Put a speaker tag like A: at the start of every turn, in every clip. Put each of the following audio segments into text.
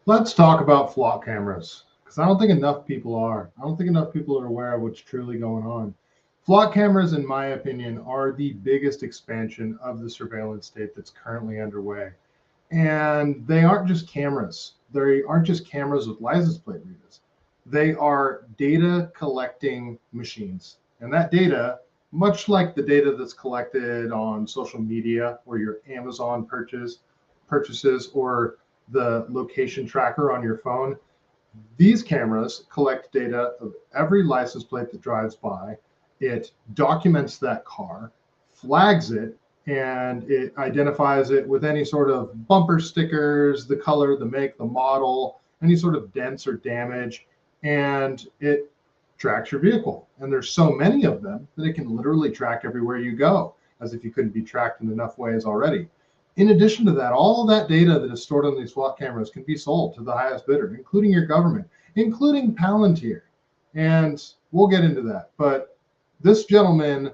A: Let's talk about flock cameras, because I don't think enough people are. I don't think enough people are aware of what's truly going on. Flock cameras, in my opinion, are the biggest expansion of the surveillance state that's currently underway. And they aren't just cameras. They aren't just cameras with license plate readers. They are data collecting machines. And that data, much like the data that's collected on social media or your Amazon purchases or the location tracker on your phone, these cameras collect data of every license plate that drives by. It documents that car, flags it, and it identifies it with any sort of bumper stickers, the color, the make, the model, any sort of dents or damage, and it tracks your vehicle. And there's so many of them that it can literally track everywhere you go, as if you couldn't be tracked in enough ways already. In addition to that, all of that data that is stored on these SWAT cameras can be sold to the highest bidder, including your government, including Palantir. And we'll get into that. But this gentleman,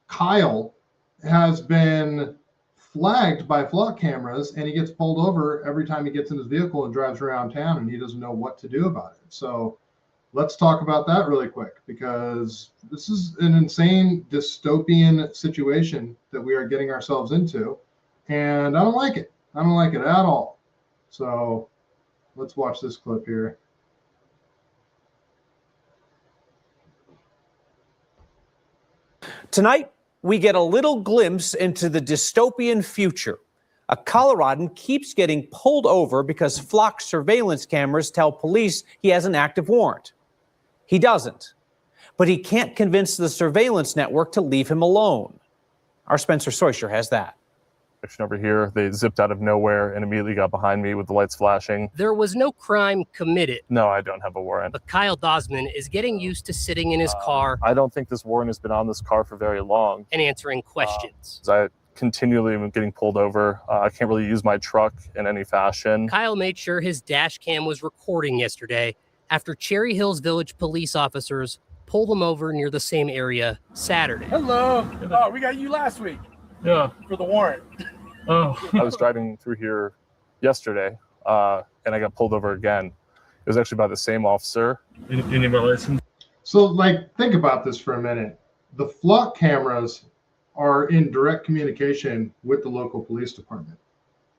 A: Kyle, has been flagged by flock cameras, and he gets pulled over every time he gets in his vehicle and drives around town, and he doesn't know what to do about it. So let's talk about that really quick, because this is an insane dystopian situation that we are getting ourselves into. And I don't like it. I don't like it at all. So let's watch this clip here.
B: Tonight, we get a little glimpse into the dystopian future. A Coloradan keeps getting pulled over because flock surveillance cameras tell police he has an active warrant. He doesn't, but he can't convince the surveillance network to leave him alone. Our Spencer Soysher has that.
C: Over here, they zipped out of nowhere and immediately got behind me with the lights flashing.
D: There was no crime committed.
C: No, I don't have a warrant.
D: But Kyle Dosman is getting used to sitting in his car.
C: I don't think this warrant has been on this car for very long.
D: And answering questions.
C: I continually am getting pulled over. I can't really use my truck in any fashion.
D: Kyle made sure his dash cam was recording yesterday after Cherry Hills Village police officers pulled him over near the same area Saturday.
E: Hello. Oh, we got you last week.
F: Yeah.
E: For the warrant.
F: Oh.
C: I was driving through here yesterday, and I got pulled over again. It was actually by the same officer.
F: You need my license?
A: So, like, think about this for a minute. The flock cameras are in direct communication with the local police department.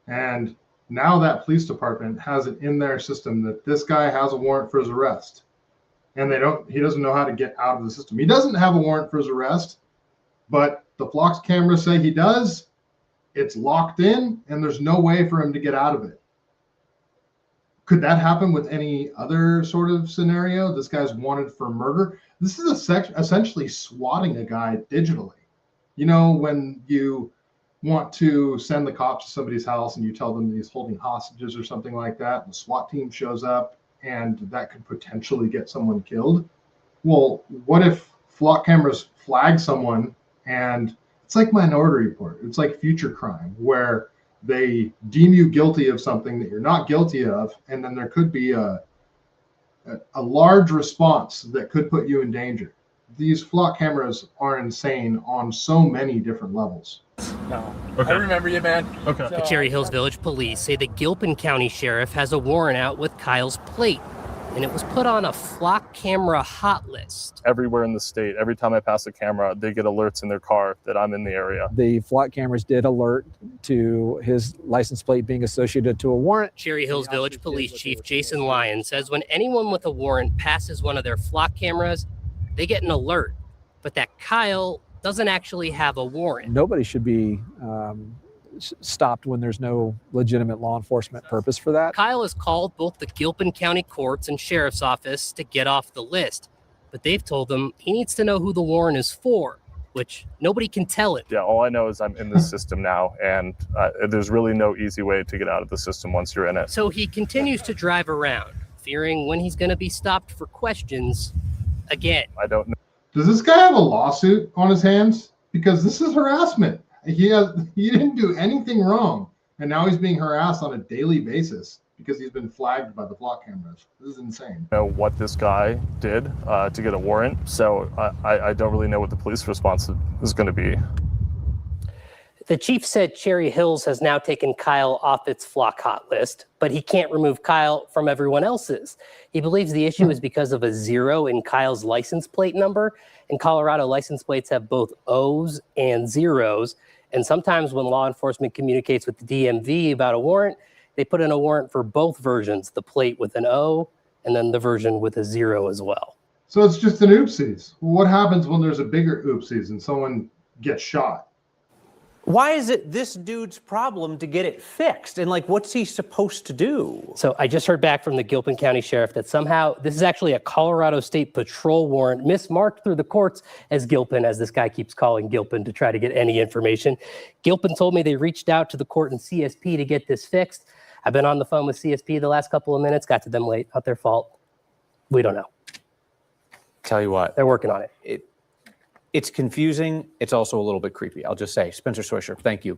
A: And now that police department has it in their system that this guy has a warrant for his arrest. And he doesn't know how to get out of the system. He doesn't have a warrant for his arrest, but the flock's cameras say he does. It's locked in, and there's no way for him to get out of it. Could that happen with any other sort of scenario? This guy's wanted for murder. This is essentially swatting a guy digitally. You know, when you want to send the cops to somebody's house and you tell them he's holding hostages or something like that, the SWAT team shows up, and that could potentially get someone killed. Well, what if flock cameras flag someone, and it's like Minority Report. It's like future crime, where they deem you guilty of something that you're not guilty of, and then there could be a large response that could put you in danger. These flock cameras are insane on so many different levels.
E: No.
F: Okay.
E: I remember you, man.
F: Okay.
D: The Cherry Hills Village police say the Gilpin County Sheriff has a warrant out with Kyle's plate, and it was put on a flock camera hot list.
C: Everywhere in the state, every time I pass a camera, they get alerts in their car that I'm in the area.
G: The flock cameras did alert to his license plate being associated to a warrant.
D: Cherry Hills Village Police Chief Jason Lyon says when anyone with a warrant passes one of their flock cameras, they get an alert, but that Kyle doesn't actually have a warrant.
G: Nobody should be stopped when there's no legitimate law enforcement purpose for that.
D: Kyle has called both the Gilpin County courts and sheriff's office to get off the list, but they've told him he needs to know who the warrant is for, which nobody can tell him.
C: Yeah, all I know is I'm in the system now, and there's really no easy way to get out of the system once you're in it.
D: So he continues to drive around, fearing when he's going to be stopped for questions again.
C: I don't know.
A: Does this guy have a lawsuit on his hands? Because this is harassment. He didn't do anything wrong, and now he's being harassed on a daily basis because he's been flagged by the flock cameras. This is insane.
C: Know what this guy did to get a warrant, so I don't really know what the police response is going to be.
D: The chief said Cherry Hills has now taken Kyle off its flock hot list, but he can't remove Kyle from everyone else's. He believes the issue is because of a 0 in Kyle's license plate number. In Colorado, license plates have both O's and zeros. And sometimes when law enforcement communicates with the DMV about a warrant, they put in a warrant for both versions, the plate with an O and then the version with a 0 as well.
A: So it's just an oopsies. What happens when there's a bigger oopsies and someone gets shot?
B: Why is it this dude's problem to get it fixed? And like, what's he supposed to do?
D: So I just heard back from the Gilpin County Sheriff that somehow this is actually a Colorado State Patrol warrant mismarked through the courts as Gilpin, as this guy keeps calling Gilpin to try to get any information. Gilpin told me they reached out to the court and CSP to get this fixed. I've been on the phone with CSP the last couple of minutes, got to them late, not their fault. We don't know.
B: Tell you what,
D: They're working on it.
B: It's confusing. It's also a little bit creepy. I'll just say, Spencer Swisher, thank you.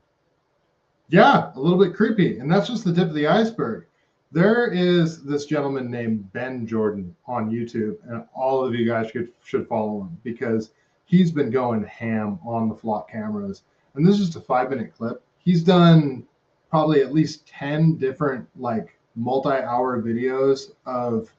A: Yeah, a little bit creepy. And that's just the tip of the iceberg. There is this gentleman named Ben Jordan on YouTube, and all of you guys should follow him because he's been going ham on the flock cameras. And this is just a 5-minute clip. He's done probably at least 10 different like multi-hour videos of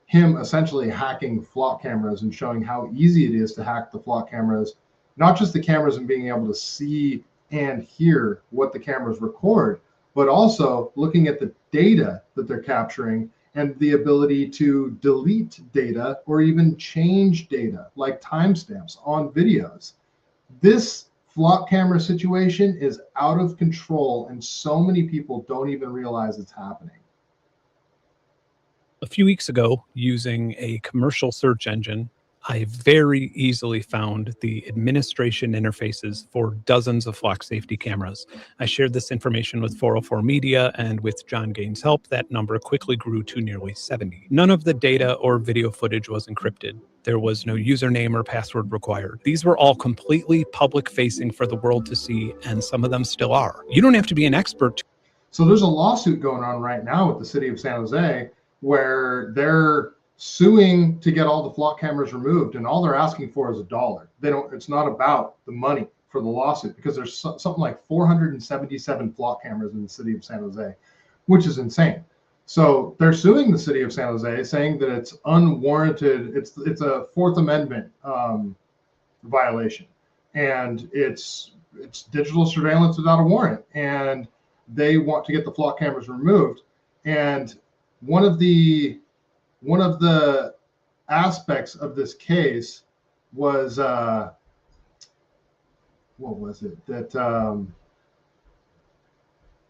A: him essentially hacking flock cameras and showing how easy it is to hack the flock cameras, not just the cameras and being able to see and hear what the cameras record, but also looking at the data that they're capturing and the ability to delete data or even change data like timestamps on videos. This flock camera situation is out of control and so many people don't even realize it's happening.
H: A few weeks ago, using a commercial search engine, I very easily found the administration interfaces for dozens of flock safety cameras. I shared this information with 404 Media, and with John Gaines' help, that number quickly grew to nearly 70. None of the data or video footage was encrypted. There was no username or password required. These were all completely public-facing for the world to see, and some of them still are. You don't have to be an expert.
A: So there's a lawsuit going on right now with the city of San Jose where they're suing to get all the flock cameras removed, and all they're asking for is $1. It's not about the money for the lawsuit because there's something like 477 flock cameras in the city of San Jose, which is insane. So they're suing the city of San Jose, saying that it's unwarranted. It's a Fourth Amendment violation, and it's digital surveillance without a warrant, and they want to get the flock cameras removed. And one of the aspects of this case was what was it that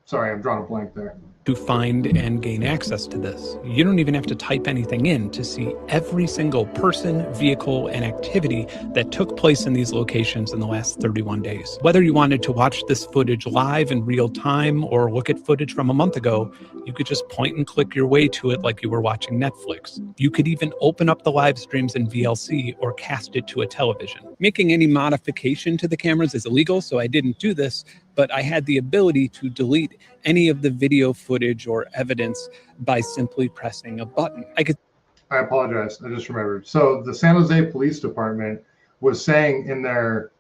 A: sorry, I'm drawing a blank there.
H: To find and gain access to this. You don't even have to type anything in to see every single person, vehicle, and activity that took place in these locations in the last 31 days. Whether you wanted to watch this footage live in real time or look at footage from a month ago, you could just point and click your way to it like you were watching Netflix. You could even open up the live streams in VLC or cast it to a television. Making any modification to the cameras is illegal, so I didn't do this, but I had the ability to delete any of the video footage or evidence by simply pressing a button.
A: I apologize. I just remembered. So the San Jose Police Department was saying in their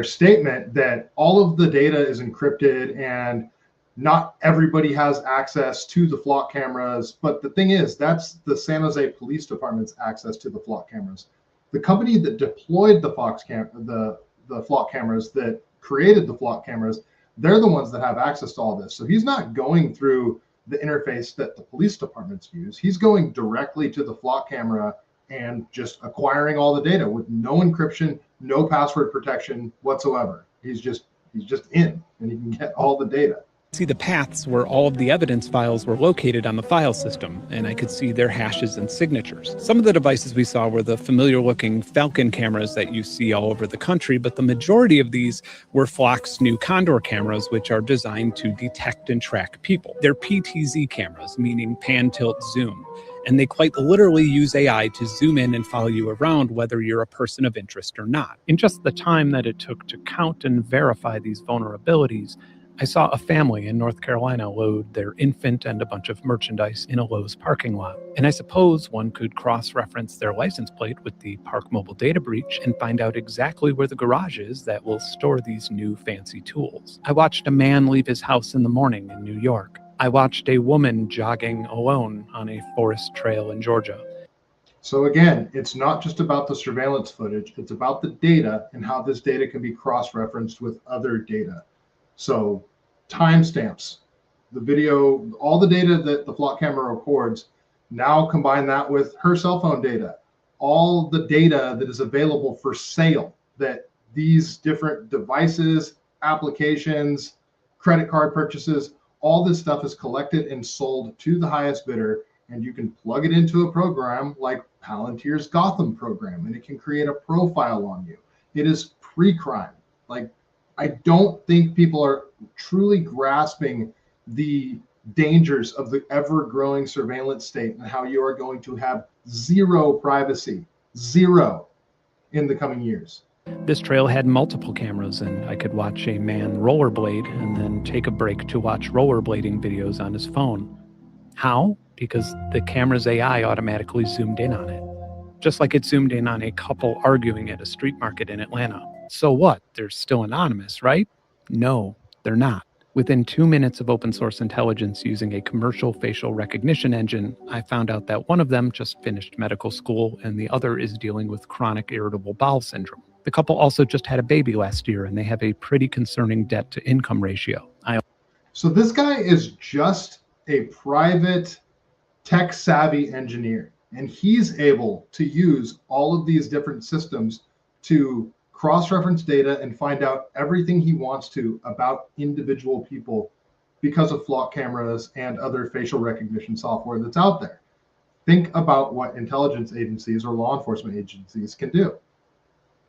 A: statement that all of the data is encrypted and not everybody has access to the flock cameras. But the thing is, that's the San Jose Police Department's access to the flock cameras. The company that deployed the flock cameras, that created the flock cameras, they're the ones that have access to all this. So he's not going through the interface that the police departments use. He's going directly to the flock camera and just acquiring all the data with no encryption, no password protection whatsoever. He's just in, and he can get all the data.
H: See the paths where all of the evidence files were located on the file system, and I could see their hashes and signatures. Some of the devices we saw were the familiar-looking Falcon cameras that you see all over the country, but the majority of these were Flock's new Condor cameras, which are designed to detect and track people. They're PTZ cameras, meaning pan, tilt, zoom, and they quite literally use AI to zoom in and follow you around whether you're a person of interest or not. In just the time that it took to count and verify these vulnerabilities, I saw a family in North Carolina load their infant and a bunch of merchandise in a Lowe's parking lot. And I suppose one could cross-reference their license plate with the Park Mobile data breach and find out exactly where the garage is that will store these new fancy tools. I watched a man leave his house in the morning in New York. I watched a woman jogging alone on a forest trail in Georgia.
A: So again, it's not just about the surveillance footage, it's about the data and how this data can be cross-referenced with other data. So timestamps, the video, all the data that the flock camera records, now combine that with her cell phone data, all the data that is available for sale, that these different devices, applications, credit card purchases, all this stuff is collected and sold to the highest bidder, and you can plug it into a program like Palantir's Gotham program, and it can create a profile on you. It is pre-crime. Like, I don't think people are truly grasping the dangers of the ever-growing surveillance state and how you are going to have zero privacy, zero, in the coming years.
H: This trail had multiple cameras, and I could watch a man rollerblade and then take a break to watch rollerblading videos on his phone. How? Because the camera's AI automatically zoomed in on it. Just like it zoomed in on a couple arguing at a street market in Atlanta. So what? They're still anonymous, right? No, they're not. Within 2 minutes of open source intelligence using a commercial facial recognition engine, I found out that one of them just finished medical school and the other is dealing with chronic irritable bowel syndrome. The couple also just had a baby last year and they have a pretty concerning debt to income ratio.
A: So this guy is just a private tech savvy engineer, and he's able to use all of these different systems to cross-reference data and find out everything he wants to about individual people because of flock cameras and other facial recognition software that's out there. Think about what intelligence agencies or law enforcement agencies can do.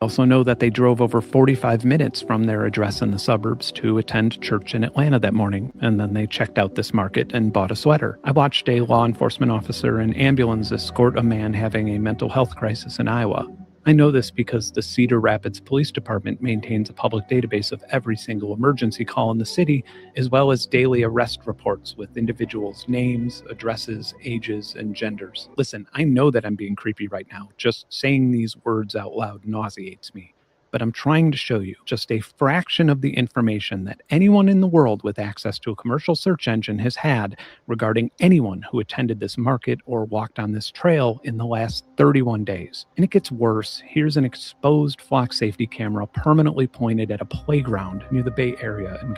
H: Also know that they drove over 45 minutes from their address in the suburbs to attend church in Atlanta that morning, and then they checked out this market and bought a sweater. I watched a law enforcement officer in ambulance escort a man having a mental health crisis in Iowa. I know this because the Cedar Rapids Police Department maintains a public database of every single emergency call in the city, as well as daily arrest reports with individuals' names, addresses, ages, and genders. Listen, I know that I'm being creepy right now. Just saying these words out loud nauseates me. But I'm trying to show you just a fraction of the information that anyone in the world with access to a commercial search engine has had regarding anyone who attended this market or walked on this trail in the last 31 days. And it gets worse. Here's an exposed flock safety camera permanently pointed at a playground near the Bay Area in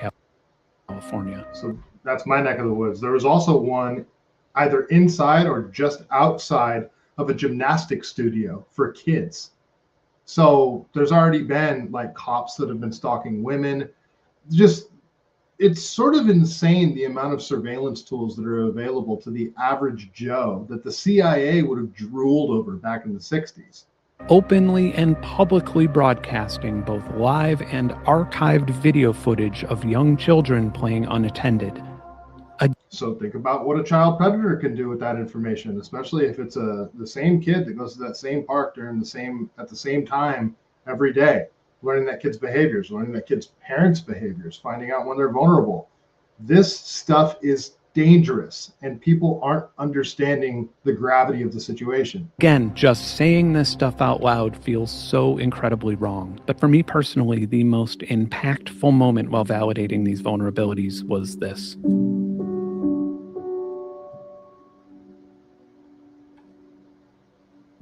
H: California.
A: So that's my neck of the woods. There was also one either inside or just outside of a gymnastics studio for kids. So there's already been like cops that have been stalking women. Just, it's sort of insane the amount of surveillance tools that are available to the average Joe that the CIA would have drooled over back in the 60s.
H: Openly and publicly broadcasting both live and archived video footage of young children playing unattended.
A: So think about what a child predator can do with that information, especially if it's the same kid that goes to that same park at the same time every day, learning that kid's behaviors, learning that kid's parents' behaviors, finding out when they're vulnerable. This stuff is dangerous, and people aren't understanding the gravity of the situation.
H: Again, just saying this stuff out loud feels so incredibly wrong. But for me personally, the most impactful moment while validating these vulnerabilities was this.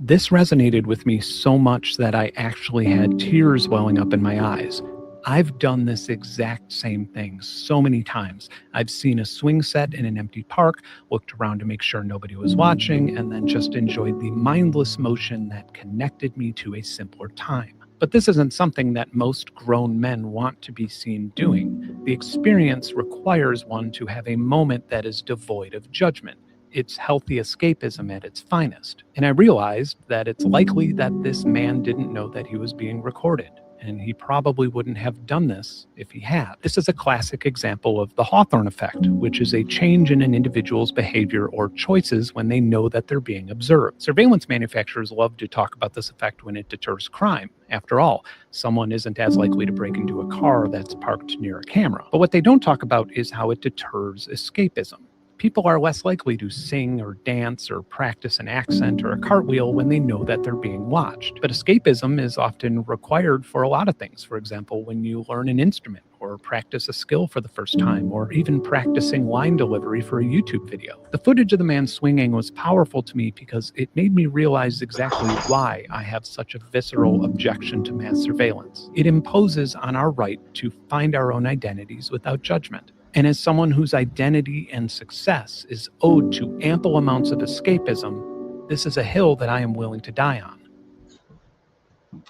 H: This resonated with me so much that I actually had tears welling up in my eyes. I've done this exact same thing so many times. I've seen a swing set in an empty park, looked around to make sure nobody was watching, and then just enjoyed the mindless motion that connected me to a simpler time. But this isn't something that most grown men want to be seen doing. The experience requires one to have a moment that is devoid of judgment. It's healthy escapism at its finest. And I realized that it's likely that this man didn't know that he was being recorded. and he probably wouldn't have done this if he had. This is a classic example of the Hawthorne effect, which is a change in an individual's behavior or choices when they know that they're being observed. Surveillance manufacturers love to talk about this effect when it deters crime. After all, someone isn't as likely to break into a car that's parked near a camera. But what they don't talk about is how it deters escapism. People are less likely to sing or dance or practice an accent or a cartwheel when they know that they're being watched. But escapism is often required for a lot of things. For example, when you learn an instrument or practice a skill for the first time, or even practicing line delivery for a YouTube video. The footage of the man swinging was powerful to me because it made me realize exactly why I have such a visceral objection to mass surveillance. It imposes on our right to find our own identities without judgment. And as someone whose identity and success is owed to ample amounts of escapism, this is a hill that I am willing to die on.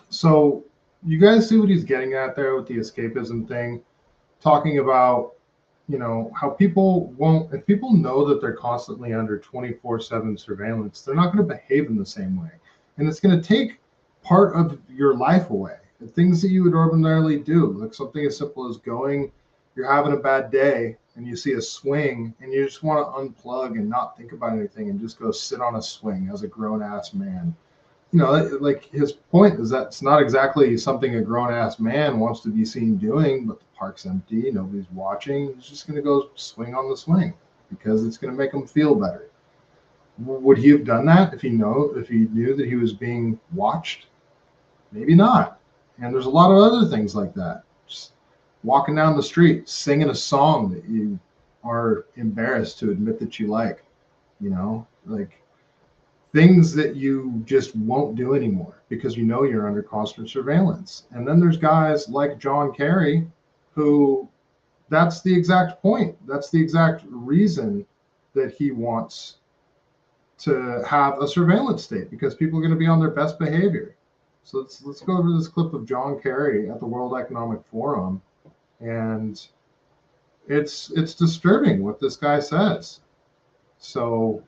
A: So you guys see what he's getting at there with the escapism thing, talking about, you know, how people won't, if people know that they're constantly under 24/7 surveillance, they're not going to behave in the same way. And it's going to take part of your life away. The things that you would ordinarily do, like something as simple as you're having a bad day and you see a swing and you just want to unplug and not think about anything and just go sit on a swing as a grown-ass man. You know, like his point is that it's not exactly something a grown-ass man wants to be seen doing, but the park's empty, nobody's watching. He's just going to go swing on the swing because it's going to make him feel better. Would he have done that if he knew that he was being watched? Maybe not. And there's a lot of other things like that. Just walking down the street, singing a song that you are embarrassed to admit that you like, you know, like things that you just won't do anymore because you know you're under constant surveillance. And then there's guys like John Kerry who that's the exact point. That's the exact reason that he wants to have a surveillance state, because people are going to be on their best behavior. So let's go over this clip of John Kerry at the World Economic Forum. And it's disturbing what this guy says. So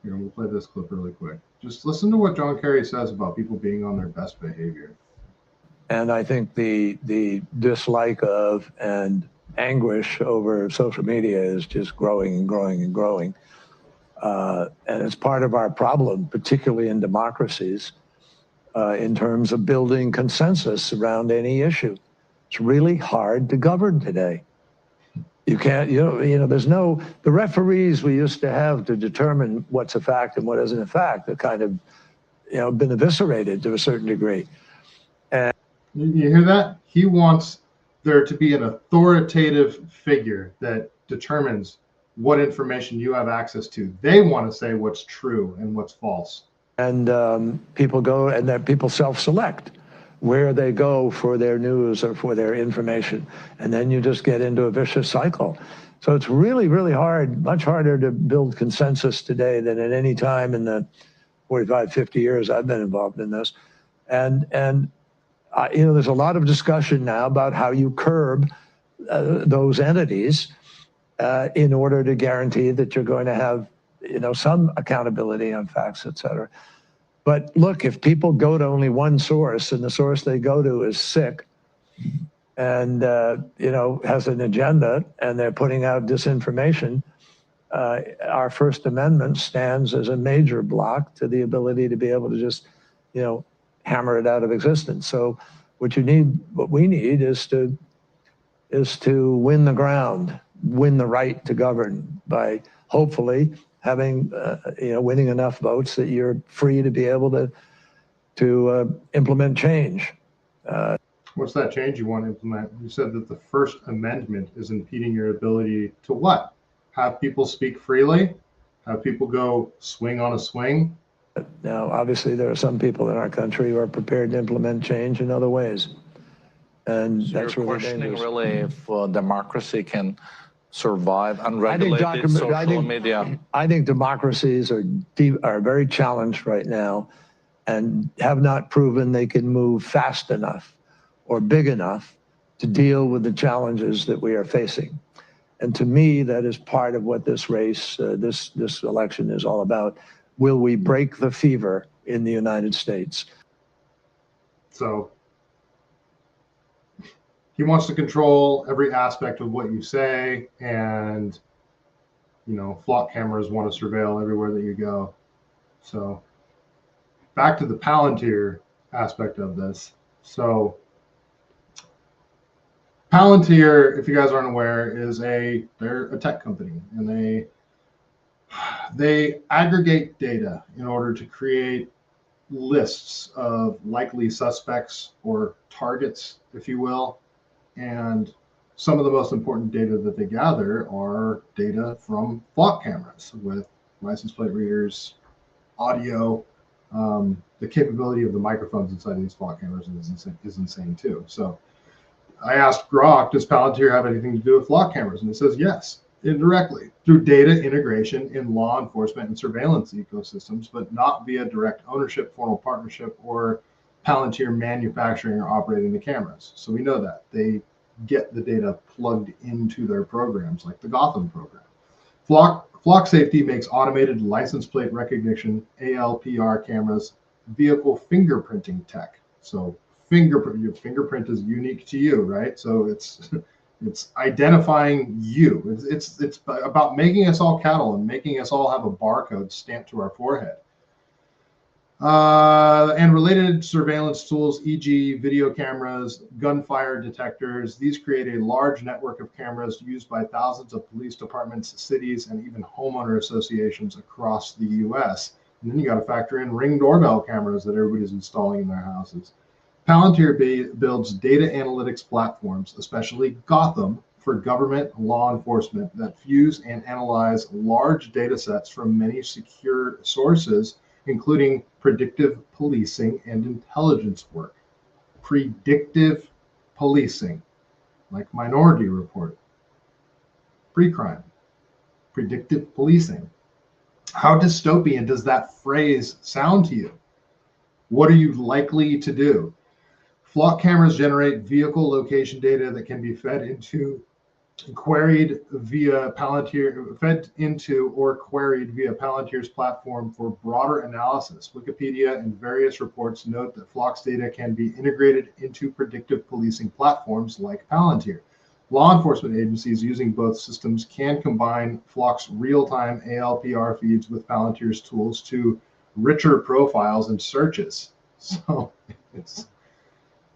A: here, we'll play this clip really quick. Just listen to what John Kerry says about people being on their best behavior.
I: And I think the dislike of and anguish over social media is just growing and growing and growing. And it's part of our problem, particularly in democracies, in terms of building consensus around any issue. It's really hard to govern today. You can't, there's no, the referees we used to have to determine what's a fact and what isn't a fact have kind of, been eviscerated to a certain degree. And
A: you hear that? He wants there to be an authoritative figure that determines what information you have access to. They want to say what's true and what's false. And
I: people go and that people self-select where they go for their news or for their information. And then you just get into a vicious cycle. So it's really, really hard, much harder to build consensus today than at any time in the 45, 50 years I've been involved in this. And there's a lot of discussion now about how you curb those entities in order to guarantee that you're going to have, some accountability on facts, et cetera. But look, if people go to only one source and the source they go to is sick and, has an agenda and they're putting out disinformation, our First Amendment stands as a major block to the ability to be able to just, hammer it out of existence. So what we need is to win the ground, win the right to govern by hopefully having, winning enough votes that you're free to be able to implement change.
A: What's that change you want to implement? You said that the First Amendment is impeding your ability to what? Have people speak freely? Have people go swing on a swing?
I: Now, obviously, there are some people in our country who are prepared to implement change in other ways. And
J: so
I: that's
J: you're
I: really
J: questioning
I: dangerous.
J: really if democracy can survive unregulated social media.
I: I think democracies are very challenged right now and have not proven they can move fast enough or big enough to deal with the challenges that we are facing. And to me, that is part of what this race, this election is all about. Will we break the fever in the United States?
A: So he wants to control every aspect of what you say, and flock cameras want to surveil everywhere that you go. So back to the Palantir aspect of this. So Palantir, if you guys aren't aware, they're a tech company, and they aggregate data in order to create lists of likely suspects or targets, if you will. And some of the most important data that they gather are data from flock cameras with license plate readers, audio. The capability of the microphones inside these flock cameras is insane too. So I asked Grok, does Palantir have anything to do with flock cameras? And it says yes, indirectly, through data integration in law enforcement and surveillance ecosystems, but not via direct ownership, formal partnership, or Palantir manufacturing or operating the cameras. So we know that. They get the data plugged into their programs, like the Gotham program. Flock Safety makes automated license plate recognition, ALPR cameras, vehicle fingerprinting tech. So your fingerprint is unique to you, right? So it's identifying you. It's about making us all cattle and making us all have a barcode stamped to our forehead. And related surveillance tools, e.g. video cameras, gunfire detectors. These create a large network of cameras used by thousands of police departments, cities, and even homeowner associations across the US. And then you got to factor in Ring doorbell cameras that everybody's installing in their houses. Palantir builds data analytics platforms, especially Gotham, for government law enforcement that fuse and analyze large data sets from many secure sources, including predictive policing and intelligence work. Predictive policing, like Minority Report, pre-crime, predictive policing. How dystopian does that phrase sound to you? What are you likely to do? Flock cameras generate vehicle location data that can be fed into or queried via Palantir's platform for broader analysis. Wikipedia and various reports note that Flock's data can be integrated into predictive policing platforms like Palantir. Law enforcement agencies using both systems can combine Flock's real-time ALPR feeds with Palantir's tools to richer profiles and searches. So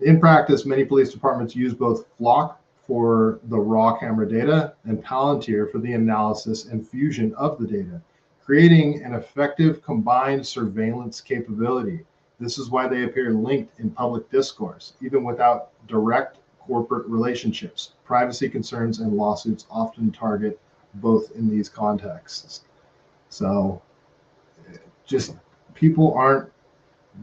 A: in practice, many police departments use both Flock for the raw camera data and Palantir for the analysis and fusion of the data, creating an effective combined surveillance capability. This is why they appear linked in public discourse, even without direct corporate relationships. Privacy concerns and lawsuits often target both in these contexts. So just people aren't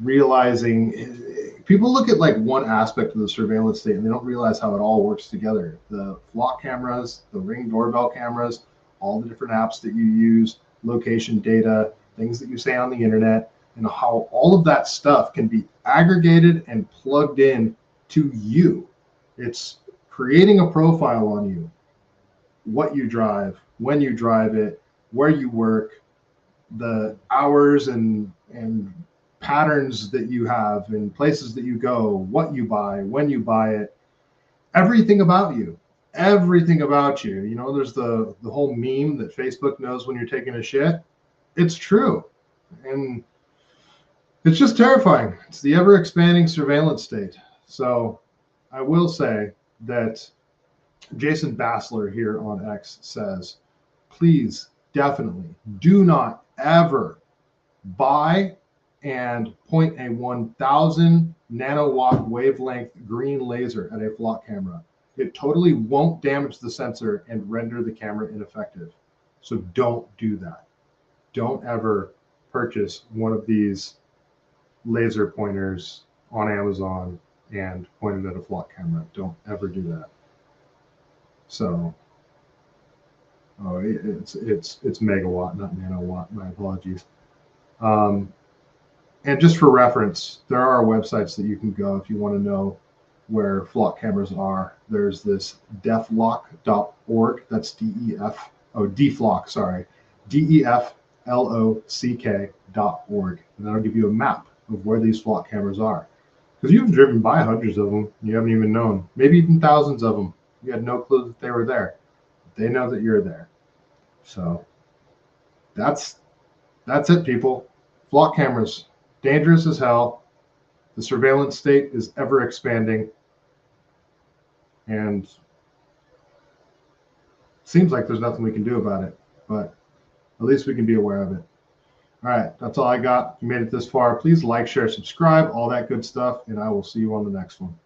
A: realizing. People look at like one aspect of the surveillance state and they don't realize how it all works together. The flock cameras, the Ring doorbell cameras, all the different apps that you use, location data, things that you say on the internet, and how all of that stuff can be aggregated and plugged in to you. It's creating a profile on you, what you drive, when you drive it, where you work, the hours and patterns that you have and places that you go, what you buy, when you buy it, everything about you. You know, there's the whole meme that Facebook knows when you're taking a shit. It's true. And it's just terrifying. It's the ever expanding surveillance state. So I will say that Jason Bassler here on X says, please definitely do not ever buy and point a 1000 nanowatt wavelength green laser at a flock camera. It totally won't damage the sensor and render the camera ineffective. So don't do that. Don't ever purchase one of these laser pointers on Amazon and point it at a flock camera. Don't ever do that. So, it's megawatt, not nanowatt. My apologies. And just for reference, there are websites that you can go if you want to know where flock cameras are. There's this deflock.org. That's deflock, sorry. DEFLOCK.org. And that'll give you a map of where these flock cameras are. Because you've driven by hundreds of them. You haven't even known. Maybe even thousands of them. You had no clue that they were there. They know that you're there. So that's it, people. Flock cameras, dangerous as hell. The surveillance state is ever expanding. And seems like there's nothing we can do about it, but at least we can be aware of it. All right, that's all I got. If you made it this far, please like, share, subscribe, all that good stuff, and I will see you on the next one.